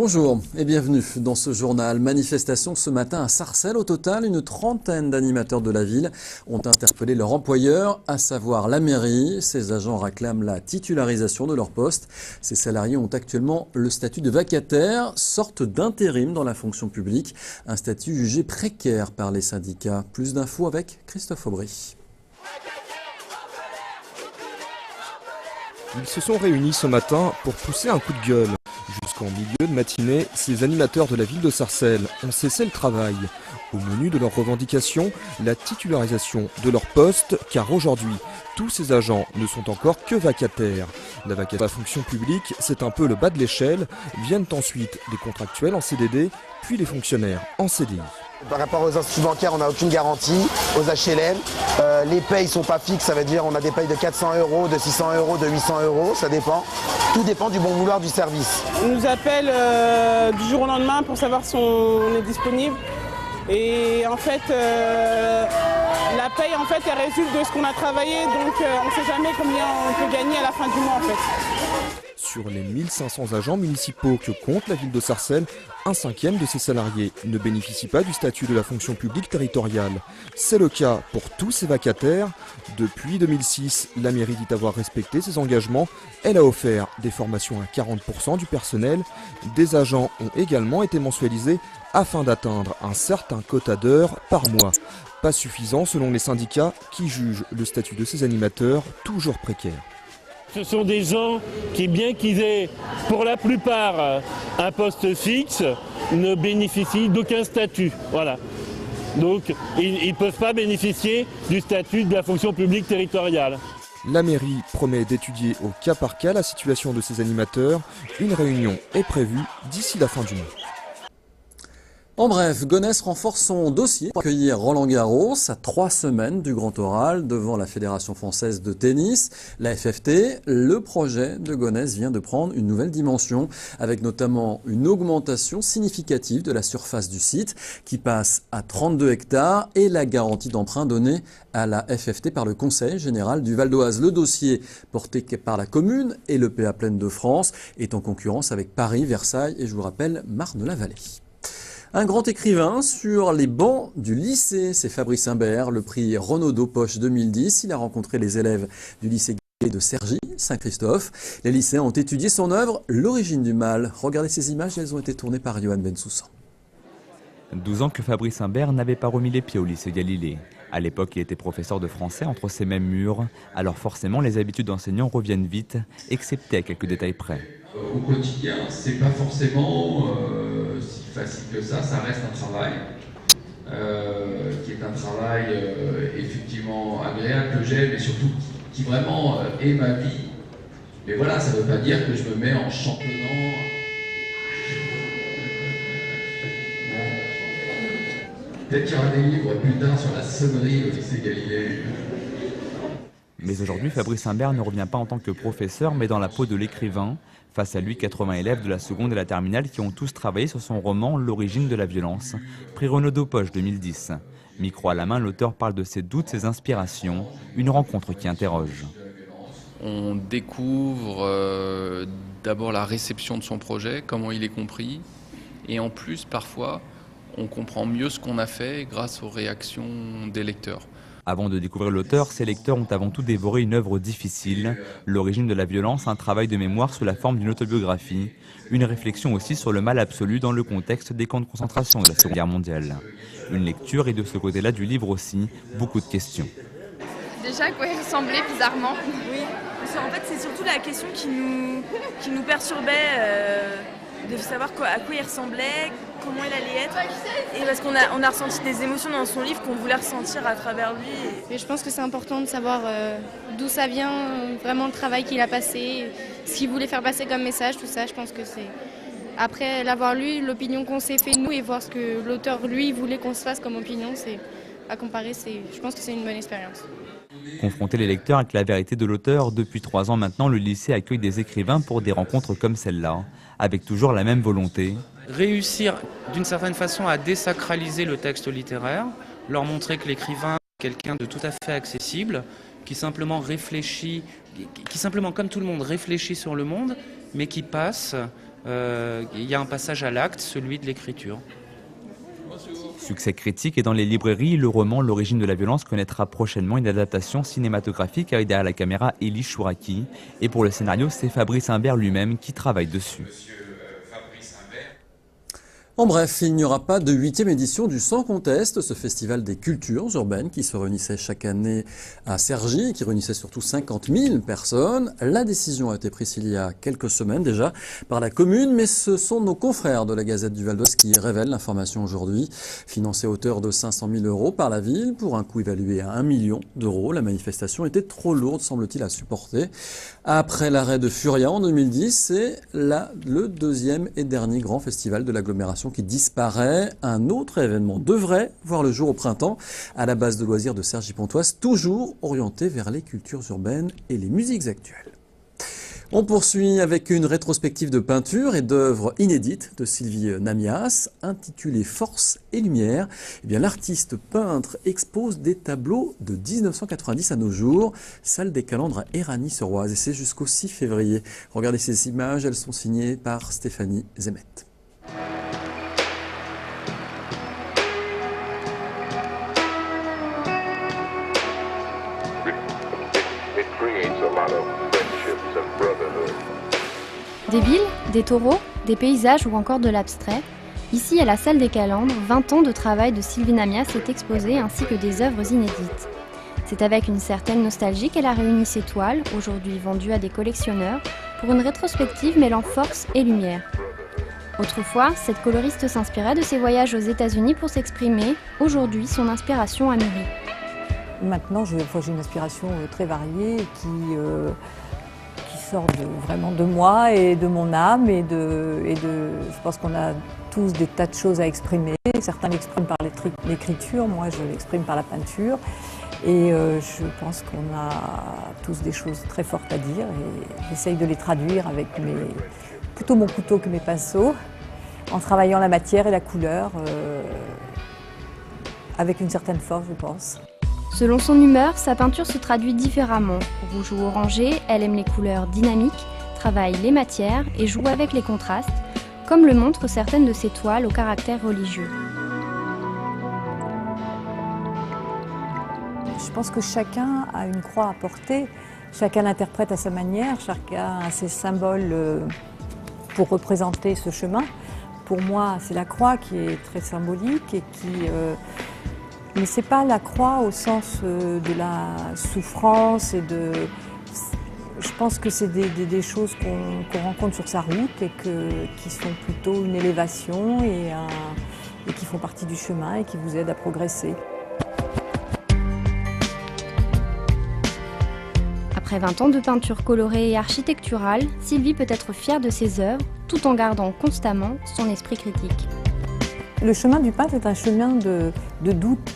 Bonjour et bienvenue dans ce journal. Manifestation ce matin à Sarcelles. Au total, une trentaine d'animateurs de la ville ont interpellé leur employeur, à savoir la mairie. Ces agents réclament la titularisation de leur poste. Ces salariés ont actuellement le statut de vacataire, sorte d'intérim dans la fonction publique. Un statut jugé précaire par les syndicats. Plus d'infos avec Christophe Aubry. Ils se sont réunis ce matin pour pousser un coup de gueule. Jusqu'en milieu de matinée, ces animateurs de la ville de Sarcelles ont cessé le travail. Au menu de leurs revendications, la titularisation de leur poste, car aujourd'hui, tous ces agents ne sont encore que vacataires. La vacataire de la fonction publique, c'est un peu le bas de l'échelle. Viennent ensuite les contractuels en CDD, puis les fonctionnaires en CDI. Par rapport aux instituts bancaires, on n'a aucune garantie. Aux HLM, les payes ne sont pas fixes, ça veut dire on a des payes de 400 €, de 600 €, de 800 €, ça dépend. Tout dépend du bon vouloir du service. On nous appelle du jour au lendemain pour savoir si on est disponible. Et en fait, la paye, elle résulte de ce qu'on a travaillé, donc on ne sait jamais combien on peut gagner à la fin du mois, en fait. Sur les 1500 agents municipaux que compte la ville de Sarcelles, un cinquième de ces salariés ne bénéficie pas du statut de la fonction publique territoriale. C'est le cas pour tous ces vacataires. Depuis 2006, la mairie dit avoir respecté ses engagements. Elle a offert des formations à 40% du personnel. Des agents ont également été mensualisés afin d'atteindre un certain quota d'heures par mois. Pas suffisant selon les syndicats qui jugent le statut de ces animateurs toujours précaire. Ce sont des gens qui, bien qu'ils aient pour la plupart un poste fixe, ne bénéficient d'aucun statut. Voilà. Donc ils ne peuvent pas bénéficier du statut de la fonction publique territoriale. La mairie promet d'étudier au cas par cas la situation de ces animateurs. Une réunion est prévue d'ici la fin du mois. En bref, Gonesse renforce son dossier pour accueillir Roland Garros à 3 semaines du Grand Oral devant la Fédération française de tennis, la FFT. Le projet de Gonesse vient de prendre une nouvelle dimension avec notamment une augmentation significative de la surface du site qui passe à 32 hectares et la garantie d'emprunt donnée à la FFT par le Conseil général du Val d'Oise. Le dossier porté par la commune et le PA Plaine de France est en concurrence avec Paris, Versailles et je vous rappelle Marne-la-Vallée. Un grand écrivain sur les bancs du lycée, c'est Fabrice Imbert, le prix Renaudot Poche 2010. Il a rencontré les élèves du lycée de Cergy, Saint-Christophe. Les lycéens ont étudié son œuvre L'origine du mal. Regardez ces images, elles ont été tournées par Yohan Bensoussan. 12 ans que Fabrice Imbert n'avait pas remis les pieds au lycée Galilée. À l'époque, il était professeur de français entre ces mêmes murs. Alors forcément, les habitudes d'enseignant reviennent vite, excepté à quelques détails près. Au quotidien, c'est pas forcément si facile que ça reste un travail qui est un travail effectivement agréable, que j'aime et surtout qui vraiment est ma vie. Mais voilà, ça ne veut pas dire que je me mets en chantonnant. Peut-être qu'il y aura des livres plus tard sur la sonnerie au lycée Galilée. Mais aujourd'hui, Fabrice Imbert ne revient pas en tant que professeur, mais dans la peau de l'écrivain. Face à lui, 80 élèves de la seconde et la terminale qui ont tous travaillé sur son roman L'origine de la violence, prix Renaudot Poche 2010. Micro à la main, l'auteur parle de ses doutes, ses inspirations, une rencontre qui interroge. On découvre d'abord la réception de son projet, comment il est compris, et en plus, parfois, on comprend mieux ce qu'on a fait grâce aux réactions des lecteurs. Avant de découvrir l'auteur, ces lecteurs ont avant tout dévoré une œuvre difficile, L'origine de la violence, un travail de mémoire sous la forme d'une autobiographie, une réflexion aussi sur le mal absolu dans le contexte des camps de concentration de la Seconde Guerre mondiale. Une lecture et de ce côté-là du livre aussi, beaucoup de questions. Déjà à quoi il ressemblait bizarrement. Oui, en fait c'est surtout la question qui nous perturbait, de savoir à quoi il ressemblait, comment il allait être. Et parce qu'on a ressenti des émotions dans son livre qu'on voulait ressentir à travers lui. Et je pense que c'est important de savoir d'où ça vient, vraiment le travail qu'il a passé, ce qu'il voulait faire passer comme message, tout ça. Je pense que c'est... Après l'avoir lu, l'opinion qu'on s'est fait nous et voir ce que l'auteur, lui, voulait qu'on se fasse comme opinion, c'est à comparer, je pense que c'est une bonne expérience. Confronter les lecteurs avec la vérité de l'auteur, depuis 3 ans maintenant, le lycée accueille des écrivains pour des rencontres comme celle-là, avec toujours la même volonté. Réussir d'une certaine façon à désacraliser le texte littéraire, leur montrer que l'écrivain est quelqu'un de tout à fait accessible, qui simplement réfléchit, qui simplement comme tout le monde réfléchit sur le monde, mais qui passe il y a un passage à l'acte, celui de l'écriture. Succès critique et dans les librairies, le roman L'origine de la violence connaîtra prochainement une adaptation cinématographique avec derrière la caméra Elie Chouraki. Et pour le scénario, c'est Fabrice Imbert lui-même qui travaille dessus. En bref, il n'y aura pas de 8e édition du Sans Conteste, ce festival des cultures urbaines qui se réunissait chaque année à Cergy, qui réunissait surtout 50 000 personnes. La décision a été prise il y a quelques semaines déjà par la commune, mais ce sont nos confrères de la Gazette du Val d'Oise qui révèlent l'information aujourd'hui. Financée à hauteur de 500 000 € par la ville, pour un coût évalué à 1 million d'euros, la manifestation était trop lourde, semble-t-il, à supporter. Après l'arrêt de Furia en 2010, c'est là le deuxième et dernier grand festival de l'agglomération qui disparaît. Un autre événement devrait voir le jour au printemps à la base de loisirs de Cergy-Pontoise, toujours orienté vers les cultures urbaines et les musiques actuelles. On poursuit avec une rétrospective de peinture et d'œuvres inédites de Sylvie Namias, intitulée Force et Lumière. Eh bien, l'artiste peintre expose des tableaux de 1990 à nos jours, salle des Calandres à Éragny-sur-Oise, et c'est jusqu'au 6 février. Regardez ces images, elles sont signées par Stéphanie Zemet. Des villes, des taureaux, des paysages ou encore de l'abstrait. Ici, à la salle des Calandres, 20 ans de travail de Sylvie Namias est exposé ainsi que des œuvres inédites. C'est avec une certaine nostalgie qu'elle a réuni ses toiles, aujourd'hui vendues à des collectionneurs, pour une rétrospective mêlant force et lumière. Autrefois, cette coloriste s'inspirait de ses voyages aux États-Unis pour s'exprimer. Aujourd'hui, son inspiration a mûri. Maintenant, j'ai une inspiration très variée qui sort vraiment de moi et de mon âme je pense qu'on a tous des tas de choses à exprimer. Certains l'expriment par l'écriture, moi je l'exprime par la peinture. Et je pense qu'on a tous des choses très fortes à dire et j'essaye de les traduire avec plutôt mon couteau que mes pinceaux, en travaillant la matière et la couleur avec une certaine force, je pense. Selon son humeur, sa peinture se traduit différemment. Rouge ou orangé, elle aime les couleurs dynamiques, travaille les matières et joue avec les contrastes, comme le montrent certaines de ses toiles au caractère religieux. Je pense que chacun a une croix à porter, chacun l'interprète à sa manière, chacun a ses symboles pour représenter ce chemin. Pour moi, c'est la croix qui est très symbolique et qui... Mais ce n'est pas la croix au sens de la souffrance et de... Je pense que c'est des choses qu'on rencontre sur sa route et qui sont plutôt une élévation et qui font partie du chemin et qui vous aident à progresser. Après 20 ans de peinture colorée et architecturale, Sylvie peut être fière de ses œuvres, tout en gardant constamment son esprit critique. Le chemin du peintre est un chemin de doute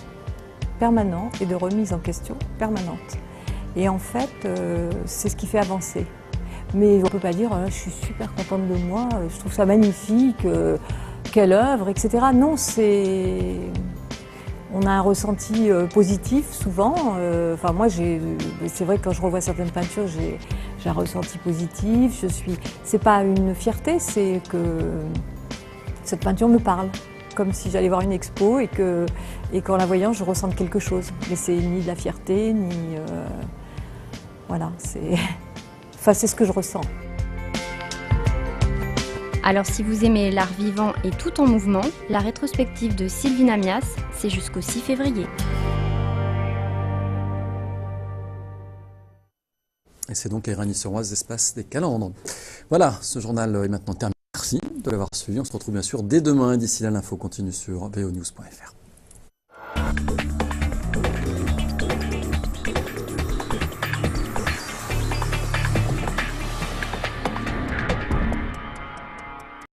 permanent et de remise en question permanente. Et en fait, c'est ce qui fait avancer. Mais on ne peut pas dire je suis super contente de moi, je trouve ça magnifique, quelle œuvre, etc. Non, on a un ressenti positif souvent. Enfin, moi, c'est vrai que quand je revois certaines peintures, j'ai un ressenti positif. C'est pas une fierté, c'est que cette peinture me parle. Comme si j'allais voir une expo et qu'en la voyant, je ressente quelque chose. Mais c'est ni de la fierté, ni... voilà, c'est ce que je ressens. Alors si vous aimez l'art vivant et tout en mouvement, la rétrospective de Sylvie Namias, c'est jusqu'au 6 février. Et c'est donc à Éragny-sur-Oise, espace des Calandres. Voilà, ce journal est maintenant terminé. Merci de l'avoir suivi. On se retrouve bien sûr dès demain. D'ici là, l'info continue sur vonews.fr.